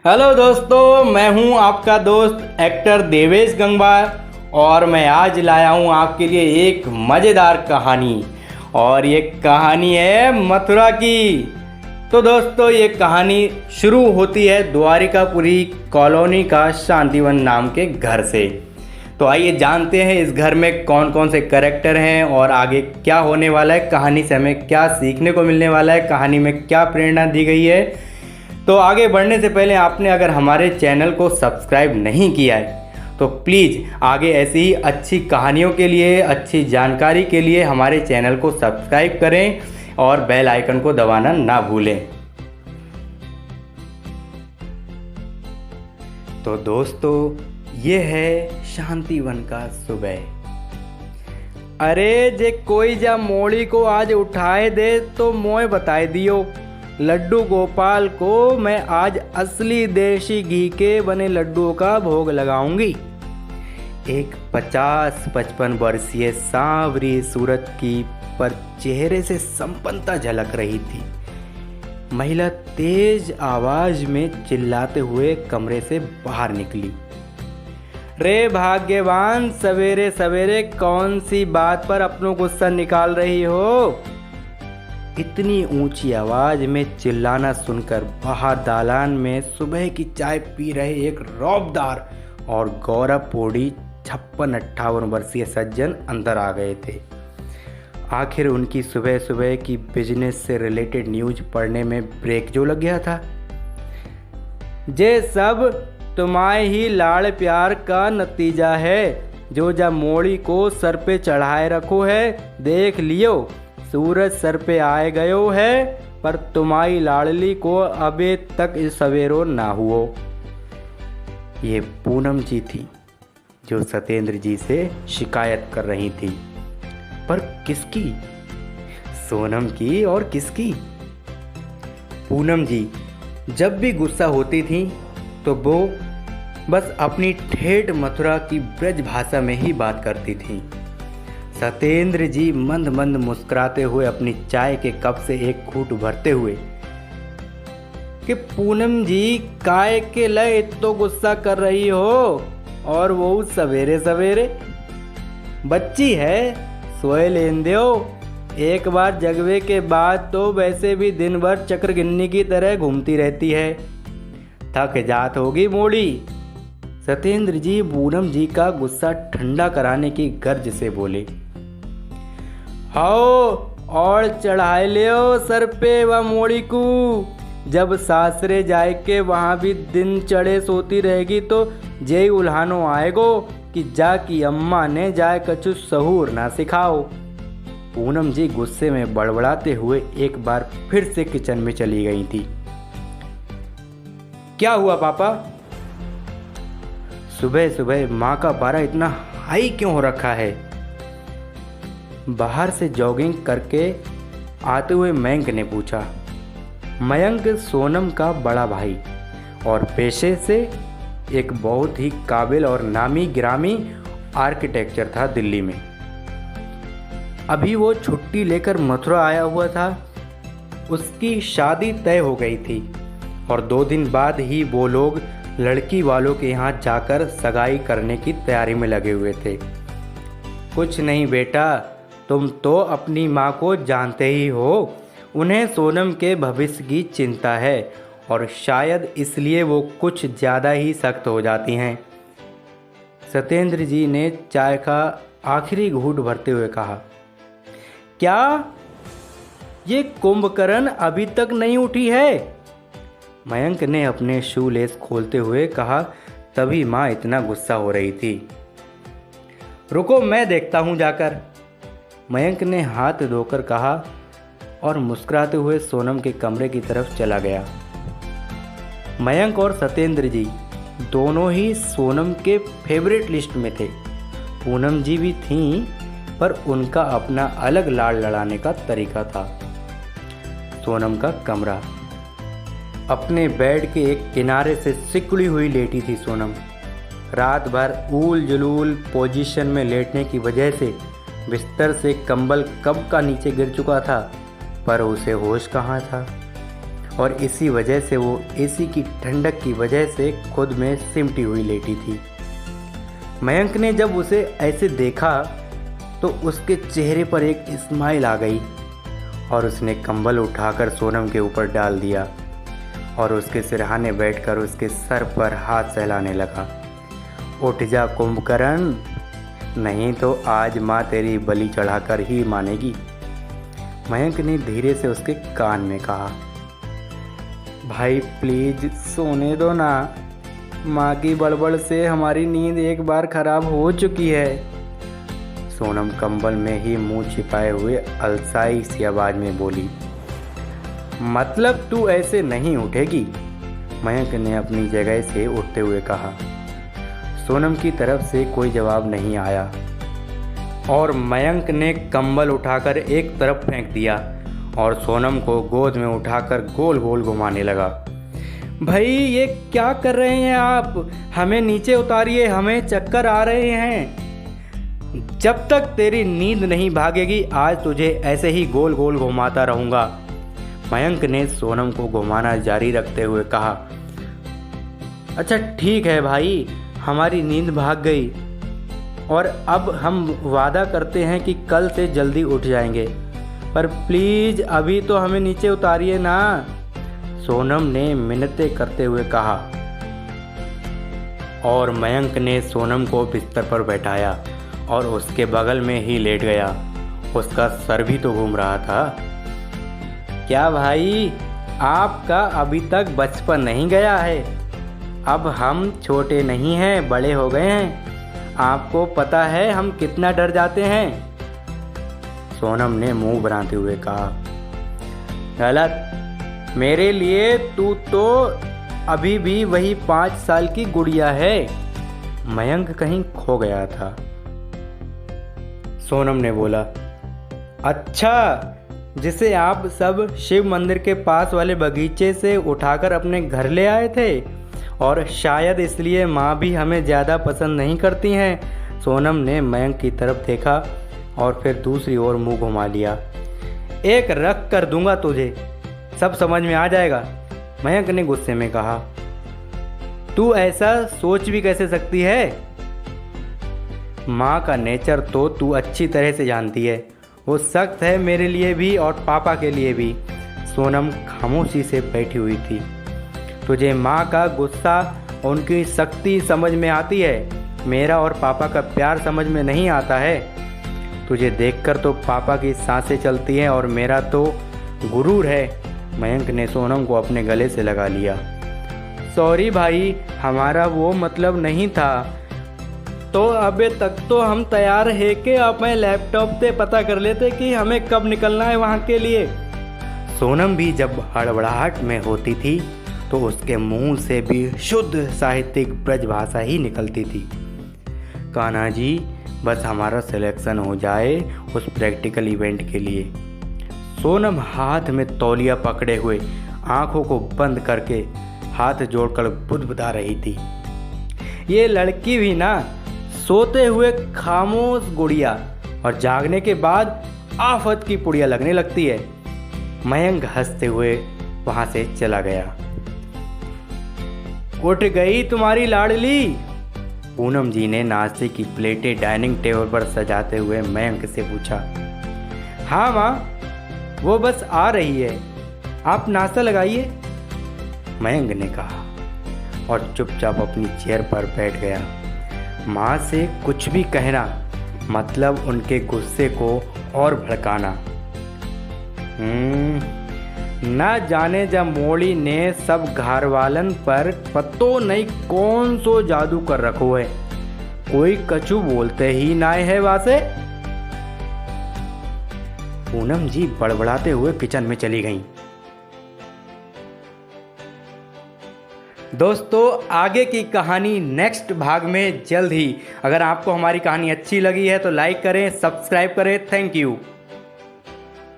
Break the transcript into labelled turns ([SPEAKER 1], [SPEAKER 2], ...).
[SPEAKER 1] Hello दोस्तों, मैं हूं आपका दोस्त एक्टर देवेश गंगवार और मैं आज लाया हूं आपके लिए एक मज़ेदार कहानी। और ये कहानी है मथुरा की। तो दोस्तों, ये कहानी शुरू होती है द्वारिकापुरी कॉलोनी का शांतिवन नाम के घर से। तो आइए जानते हैं इस घर में कौन कौन से कैरेक्टर हैं और आगे क्या होने वाला है, कहानी से हमें क्या सीखने को मिलने वाला है, कहानी में क्या प्रेरणा दी गई है। तो आगे बढ़ने से पहले आपने अगर हमारे चैनल को सब्सक्राइब नहीं किया है तो प्लीज़ आगे ऐसी ही अच्छी कहानियों के लिए, अच्छी जानकारी के लिए हमारे चैनल को सब्सक्राइब करें और बेल आइकन को दबाना ना भूलें। तो दोस्तों, ये है शांतिवन का सुबह। अरे जे कोई जा मोड़ी को आज उठाए दे तो मोए बताए दियो। लड्डू गोपाल को मैं आज असली देशी घी के बने लड्डुओं का भोग लगाऊंगी। एक 50-55 वर्षीय सांवरी सूरत की पर चेहरे से संपन्नता झलक रही थी। महिला तेज आवाज में चिल्लाते हुए कमरे से बाहर निकली। रे भाग्यवान, सवेरे सवेरे कौन सी बात पर अपनों गुस्सा निकाल रही हो? इतनी ऊंची आवाज में चिल्लाना सुनकर बाहर दालान में सुबह की चाय पी रहे एक रौबदार और गौरवपूर्ण 56-58 वर्षीय सज्जन अंदर आ गए थे। आखिर उनकी सुबह सुबह की बिजनेस से रिलेटेड न्यूज पढ़ने में ब्रेक जो लग गया था। जे सब तुम्हारे ही लाड़ प्यार का नतीजा है, जो जा मोड़ी को सर पे चढ़ाए रखो है। देख लियो, सूरज सर पे आए गयो है, पर तुम्हारी लाडली को अबे तक सवेरो ना हुओ। ये पूनम जी थी जो सत्येंद्र जी से शिकायत कर रही थी। पर किसकी? सोनम की और किसकी? पूनम जी जब भी गुस्सा होती थी तो वो बस अपनी ठेठ मथुरा की ब्रज भाषा में ही बात करती थी। सत्येंद्र जी मंद मंद मुस्कुराते हुए अपनी चाय के कप से एक घूंट भरते हुए कि पूनम जी काय के लय तो गुस्सा कर रही हो, और वो सवेरे सवेरे? बच्ची है, सोए लेन दो। एक बार जगवे के बाद तो वैसे भी दिन भर चक्र गिन्नी की तरह घूमती रहती है, थक जात होगी मोड़ी। सत्येंद्र जी पूनम जी का गुस्सा ठंडा कराने की गर्ज से बोले। आओ और चढ़ाए लियो सर पे व मोड़ी को। जब सासरे जाए के वहाँ भी दिन चढ़े सोती रहेगी तो जय उल्हानो आएगो कि जा की अम्मा ने जाए कछु सहूर ना सिखाओ। पूनम जी गुस्से में बड़बड़ाते हुए एक बार फिर से किचन में चली गई थी। क्या हुआ पापा? सुबह सुबह माँ का पारा इतना हाई क्यों हो रखा है? बाहर से जॉगिंग करके आते हुए मयंक ने पूछा। मयंक सोनम का बड़ा भाई और पेशे से एक बहुत ही काबिल और नामी गिरामी आर्किटेक्चर था दिल्ली में। अभी वो छुट्टी लेकर मथुरा आया हुआ था। उसकी शादी तय हो गई थी और 2 दिन बाद ही वो लोग लड़की वालों के यहाँ जाकर सगाई करने की तैयारी में लगे हुए थे। कुछ नहीं बेटा, तुम तो अपनी माँ को जानते ही हो। उन्हें सोनम के भविष्य की चिंता है और शायद इसलिए वो कुछ ज़्यादा ही सख्त हो जाती हैं। सत्येंद्र जी ने चाय का आखिरी घूंट भरते हुए कहा। क्या ये कुंभकर्ण अभी तक नहीं उठी है? मयंक ने अपने शू लेस खोलते हुए कहा। तभी माँ इतना गुस्सा हो रही थी। रुको, मैं देखता हूँ जाकर, मयंक ने हाथ धोकर कहा और मुस्कुराते हुए सोनम के कमरे की तरफ चला गया। मयंक और सत्येंद्र जी दोनों ही सोनम के फेवरेट लिस्ट में थे। पूनम जी भी थीं, पर उनका अपना अलग लाड़ लड़ाने का तरीका था। सोनम का कमरा। अपने बेड के एक किनारे से सिकुड़ी हुई लेटी थी सोनम। रात भर ऊल जुलूल पोजीशन में लेटने की वजह से बिस्तर से कंबल कब का नीचे गिर चुका था, पर उसे होश कहाँ था। और इसी वजह से वो एसी की ठंडक की वजह से खुद में सिमटी हुई लेटी थी। मयंक ने जब उसे ऐसे देखा तो उसके चेहरे पर एक स्माइल आ गई और उसने कंबल उठाकर सोनम के ऊपर डाल दिया और उसके सिरहाने बैठकर उसके सर पर हाथ सहलाने लगा। उठ जा कुंभकर्ण, नहीं तो आज माँ तेरी बलि चढ़ाकर ही मानेगी। मयंक ने धीरे से उसके कान में कहा, भाई प्लीज सोने दो ना, माँ की बड़बड़ से हमारी नींद एक बार खराब हो चुकी है। सोनम कंबल में ही मुंह छिपाए हुए अलसाई सी आवाज में बोली, मतलब तू ऐसे नहीं उठेगी? मयंक ने अपनी जगह से उठते हुए कहा। सोनम की तरफ से कोई जवाब नहीं आया और मयंक ने कंबल उठाकर एक तरफ फेंक दिया और सोनम को गोद में उठाकर गोल गोल घुमाने लगा। भाई ये क्या कर रहे हैं आप? हमें नीचे उतारिए, हमें चक्कर आ रहे हैं। जब तक तेरी नींद नहीं भागेगी आज तुझे ऐसे ही गोल गोल घुमाता रहूँगा। मयंक ने सोनम को घुमाना जारी रखते हुए कहा, अच्छा ठीक है भाई, हमारी नींद भाग गई और अब हम वादा करते हैं कि कल से जल्दी उठ जाएंगे, पर प्लीज़ अभी तो हमें नीचे उतारिए ना। सोनम ने मिन्नतें करते हुए कहा और मयंक ने सोनम को बिस्तर पर बैठाया और उसके बगल में ही लेट गया। उसका सर भी तो घूम रहा था। क्या भाई, आपका अभी तक बचपन नहीं गया है? अब हम छोटे नहीं हैं, बड़े हो गए हैं। आपको पता है हम कितना डर जाते हैं? सोनम ने मुंह बनाते हुए कहा, गलत, मेरे लिए तू तो अभी भी वही 5 साल की गुड़िया है। मयंक कहीं खो गया था। सोनम ने बोला, अच्छा, जिसे आप सब शिव मंदिर के पास वाले बगीचे से उठाकर अपने घर ले आए थे और शायद इसलिए माँ भी हमें ज़्यादा पसंद नहीं करती हैं। सोनम ने मयंक की तरफ देखा और फिर दूसरी ओर मुंह घुमा लिया। एक रख कर दूंगा तुझे, सब समझ में आ जाएगा। मयंक ने गुस्से में कहा, तू ऐसा सोच भी कैसे सकती है? माँ का नेचर तो तू अच्छी तरह से जानती है, वो सख्त है मेरे लिए भी और पापा के लिए भी। सोनम खामोशी से बैठी हुई थी। तुझे माँ का गुस्सा, उनकी सख्ती समझ में आती है, मेरा और पापा का प्यार समझ में नहीं आता है। तुझे देखकर तो पापा की सांसें चलती हैं और मेरा तो गुरूर है। मयंक ने सोनम को अपने गले से लगा लिया। सॉरी भाई, हमारा वो मतलब नहीं था। तो अबे तक तो हम तैयार है कि अपने लैपटॉप से पता कर लेते कि हमें कब निकलना है वहाँ के लिए। सोनम भी जब हड़बड़ाहट में होती थी तो उसके मुंह से भी शुद्ध साहित्यिक ब्रजभाषा ही निकलती थी। कान्हा जी, बस हमारा सिलेक्शन हो जाए उस प्रैक्टिकल इवेंट के लिए। सोनम हाथ में तौलिया पकड़े हुए आंखों को बंद करके हाथ जोड़कर बुदबुदा रही थी। ये लड़की भी ना, सोते हुए खामोश गुड़िया और जागने के बाद आफत की पुड़िया लगने लगती है। मयंक हंसते हुए वहां से चला गया। उठ गई तुम्हारी लाडली? पूनम जी ने नाश्ते की प्लेटें डाइनिंग टेबल पर सजाते हुए मयंक से पूछा। हाँ माँ, वो बस आ रही है, आप नाश्ता लगाइए, मयंक ने कहा और चुपचाप अपनी चेयर पर बैठ गया। माँ से कुछ भी कहना मतलब उनके गुस्से को और भड़काना। ना जाने जब मोड़ी ने सब घर वालन पर पतो नहीं कौन सो जादू कर रखो है, कोई कछु बोलते ही ना है वासे। पूनम जी बड़बड़ाते हुए किचन में चली गईं। दोस्तों, आगे की कहानी नेक्स्ट भाग में जल्द ही। अगर आपको हमारी कहानी अच्छी लगी है तो लाइक करें, सब्सक्राइब करें। Thank you.